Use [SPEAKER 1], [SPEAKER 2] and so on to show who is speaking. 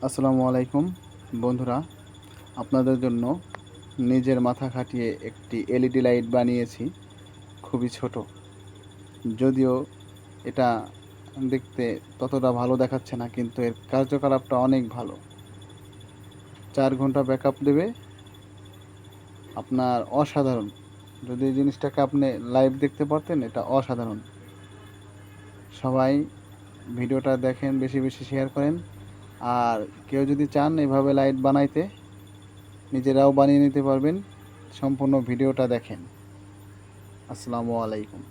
[SPEAKER 1] আসসালামু আলাইকুম বন্ধুরা, আপনাদের জন্য নিজের মাথা খাটিয়ে একটি এলইডি লাইট বানিয়েছি। খুবই ছোট, যদিও এটা দেখতে ততটা ভালো দেখাচ্ছে না, কিন্তু এর কার্যকলাপটা অনেক ভালো। 4 ঘন্টা ব্যাকআপ দেবে, আপনার অসাধারণ। যদি এই জিনিসটাকে আপনি লাইভ দেখতে পারতেন, এটা অসাধারণ। সবাই ভিডিওটা দেখেন, বেশি বেশি শেয়ার করেন। আর কেউ যদি চান এভাবে লাইট বানাইতে, নিজেরাও বানিয়ে নিতে পারবেন। সম্পূর্ণ ভিডিওটা দেখেন। আসসালামু আলাইকুম।